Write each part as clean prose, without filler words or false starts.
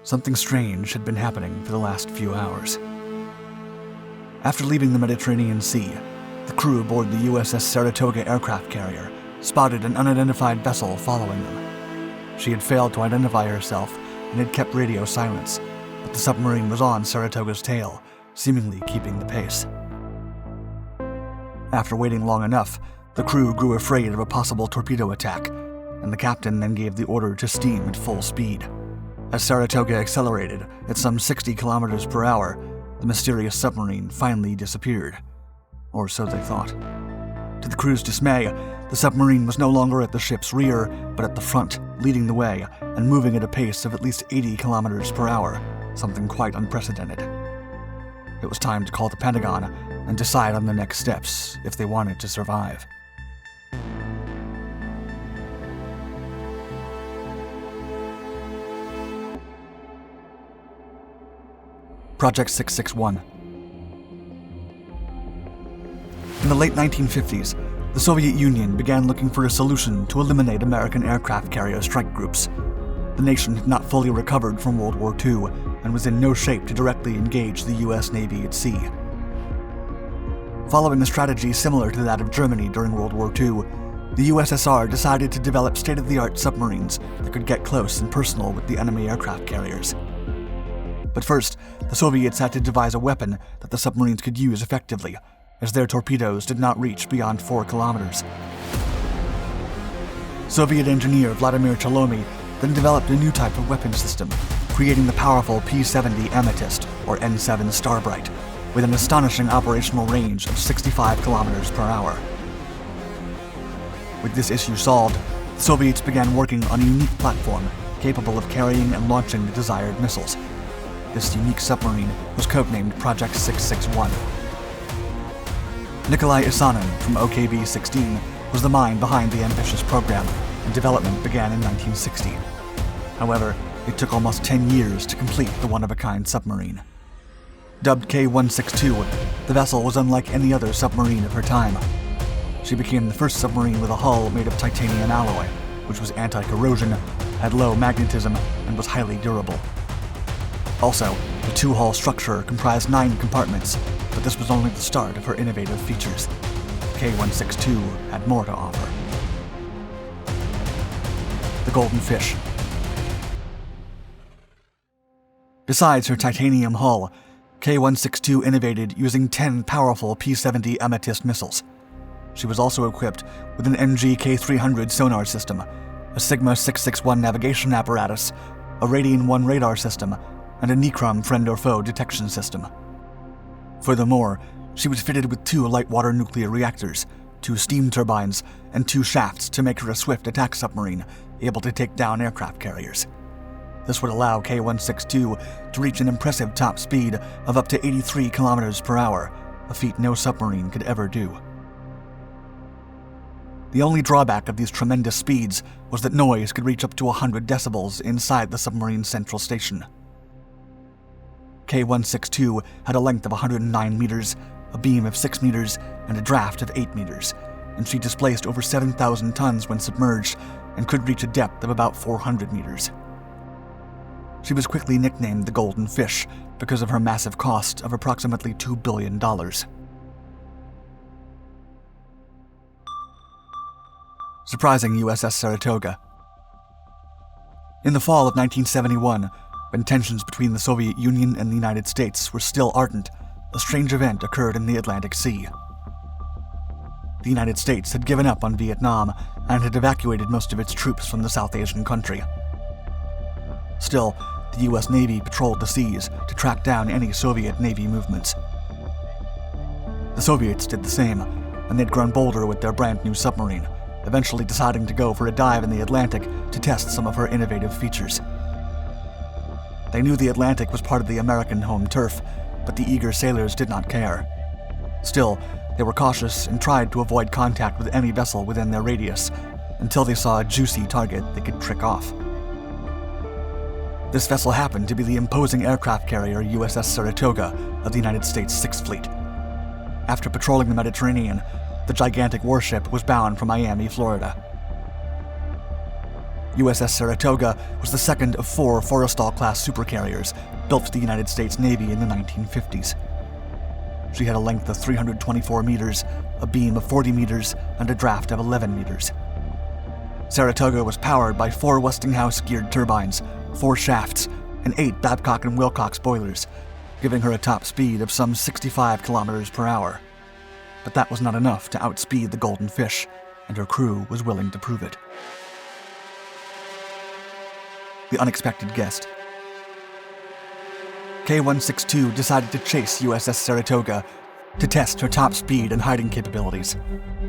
Something strange had been happening for the last few hours. After leaving the Mediterranean Sea, the crew aboard the USS Saratoga aircraft carrier spotted an unidentified vessel following them. She had failed to identify herself and had kept radio silence, but the submarine was on Saratoga's tail, seemingly keeping the pace. After waiting long enough, the crew grew afraid of a possible torpedo attack, and the captain then gave the order to steam at full speed. As Saratoga accelerated at some 60 kilometers per hour, the mysterious submarine finally disappeared. Or so they thought. To the crew's dismay, the submarine was no longer at the ship's rear, but at the front, leading the way and moving at a pace of at least 80 kilometers per hour, something quite unprecedented. It was time to call the Pentagon and decide on the next steps if they wanted to survive. Project 661. In the late 1950s, the Soviet Union began looking for a solution to eliminate American aircraft carrier strike groups. The nation had not fully recovered from World War II and was in no shape to directly engage the U.S. Navy at sea. Following a strategy similar to that of Germany during World War II, the USSR decided to develop state-of-the-art submarines that could get close and personal with the enemy aircraft carriers. But first, the Soviets had to devise a weapon that the submarines could use effectively, as their torpedoes did not reach beyond 4 kilometers. Soviet engineer Vladimir Chalomy then developed a new type of weapon system, creating the powerful P-70 Amethyst, or N-7 Starbright, with an astonishing operational range of 65 kilometers per hour. With this issue solved, the Soviets began working on a unique platform capable of carrying and launching the desired missiles. This unique submarine was codenamed Project 661. Nikolai Isanin from OKB-16 was the mind behind the ambitious program, and development began in 1960. However, it took almost 10 years to complete the one-of-a-kind submarine. Dubbed K-162, the vessel was unlike any other submarine of her time. She became the first submarine with a hull made of titanium alloy, which was anti-corrosion, had low magnetism, and was highly durable. Also, the two-hull structure comprised 9 compartments, but this was only the start of her innovative features. K-162 had more to offer. The Golden Fish. Besides her titanium hull, K-162 innovated using 10 powerful P-70 Amethyst missiles. She was also equipped with an NG-K300 sonar system, a Sigma 661 navigation apparatus, a Radian-1 radar system, and a Necrom friend or foe detection system. Furthermore, she was fitted with 2 light-water nuclear reactors, 2 steam turbines, and 2 shafts to make her a swift attack submarine, able to take down aircraft carriers. This would allow K-162 to reach an impressive top speed of up to 83 kilometers per hour, a feat no submarine could ever do. The only drawback of these tremendous speeds was that noise could reach up to 100 decibels inside the submarine's central station. K-162 had a length of 109 meters, a beam of 6 meters, and a draft of 8 meters, and she displaced over 7,000 tons when submerged and could reach a depth of about 400 meters. She was quickly nicknamed the Golden Fish because of her massive cost of approximately $2 billion. Surprising USS Saratoga. In the fall of 1971, when tensions between the Soviet Union and the United States were still ardent, a strange event occurred in the Atlantic Sea. The United States had given up on Vietnam and had evacuated most of its troops from the South Asian country. Still, the U.S. Navy patrolled the seas to track down any Soviet Navy movements. The Soviets did the same, and they'd grown bolder with their brand new submarine, eventually deciding to go for a dive in the Atlantic to test some of her innovative features. They knew the Atlantic was part of the American home turf, but the eager sailors did not care. Still, they were cautious and tried to avoid contact with any vessel within their radius, until they saw a juicy target they could trick off. This vessel happened to be the imposing aircraft carrier USS Saratoga of the United States Sixth Fleet. After patrolling the Mediterranean, the gigantic warship was bound for Miami, Florida. USS Saratoga was the second of 4 Forrestal-class supercarriers built for the United States Navy in the 1950s. She had a length of 324 meters, a beam of 40 meters, and a draft of 11 meters. Saratoga was powered by 4 Westinghouse-geared turbines, 4 shafts, and 8 Babcock and Wilcox boilers, giving her a top speed of some 65 kilometers per hour. But that was not enough to outspeed the Golden Fish, and her crew was willing to prove it. The unexpected guest. K-162 decided to chase USS Saratoga to test her top speed and hiding capabilities.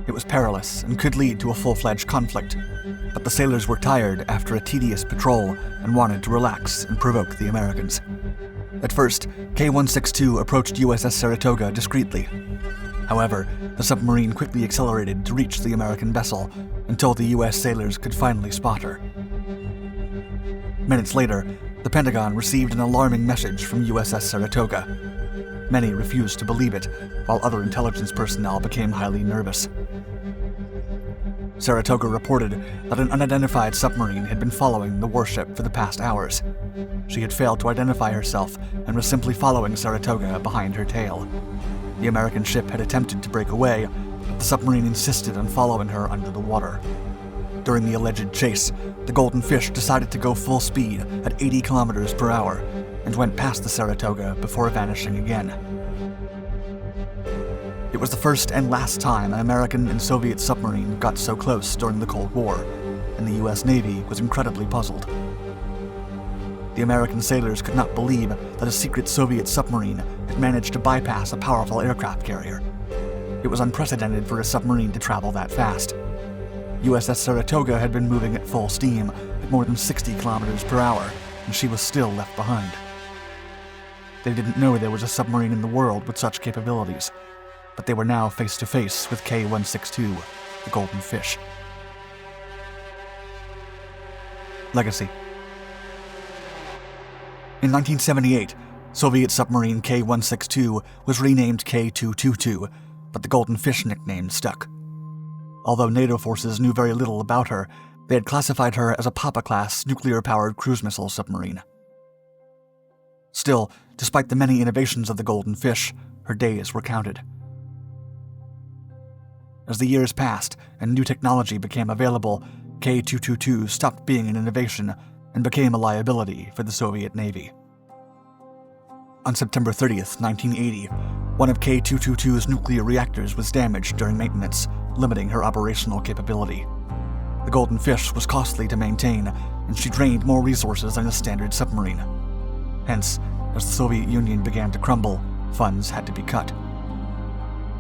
It was perilous and could lead to a full-fledged conflict, but the sailors were tired after a tedious patrol and wanted to relax and provoke the Americans. At first, K-162 approached USS Saratoga discreetly. However, the submarine quickly accelerated to reach the American vessel until the U.S. sailors could finally spot her. Minutes later, the Pentagon received an alarming message from USS Saratoga. Many refused to believe it, while other intelligence personnel became highly nervous. Saratoga reported that an unidentified submarine had been following the warship for the past hours. She had failed to identify herself and was simply following Saratoga behind her tail. The American ship had attempted to break away, but the submarine insisted on following her under the water. During the alleged chase, the Golden Fish decided to go full speed at 80 kilometers per hour and went past the Saratoga before vanishing again. It was the first and last time an American and Soviet submarine got so close during the Cold War, and the U.S. Navy was incredibly puzzled. The American sailors could not believe that a secret Soviet submarine had managed to bypass a powerful aircraft carrier. It was unprecedented for a submarine to travel that fast. USS Saratoga had been moving at full steam at more than 60 kilometers per hour, and she was still left behind. They didn't know there was a submarine in the world with such capabilities, but they were now face to face with K-162, the Golden Fish. Legacy. In 1978, Soviet submarine K-162 was renamed K-222, but the Golden Fish nickname stuck. Although NATO forces knew very little about her, they had classified her as a Papa-class nuclear-powered cruise missile submarine. Still, despite the many innovations of the Golden Fish, her days were counted. As the years passed and new technology became available, K-222 stopped being an innovation and became a liability for the Soviet Navy. On September 30th, 1980, one of K-222's nuclear reactors was damaged during maintenance, limiting her operational capability. The Golden Fish was costly to maintain, and she drained more resources than a standard submarine. Hence, as the Soviet Union began to crumble, funds had to be cut.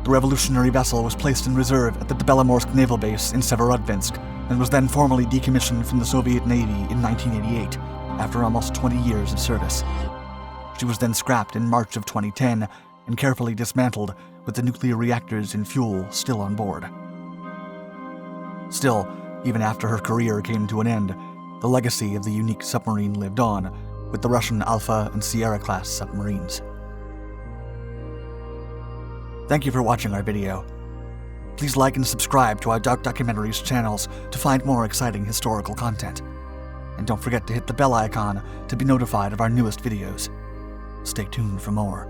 The revolutionary vessel was placed in reserve at the Belomorsk Naval Base in Severodvinsk and was then formally decommissioned from the Soviet Navy in 1988, after almost 20 years of service. She was then scrapped in March of 2010 and carefully dismantled, with the nuclear reactors and fuel still on board. Still, even after her career came to an end, the legacy of the unique submarine lived on, with the Russian Alpha and Sierra-class submarines. Thank you for watching our video. Please like and subscribe to our Dark Documentaries channels to find more exciting historical content. And don't forget to hit the bell icon to be notified of our newest videos. Stay tuned for more.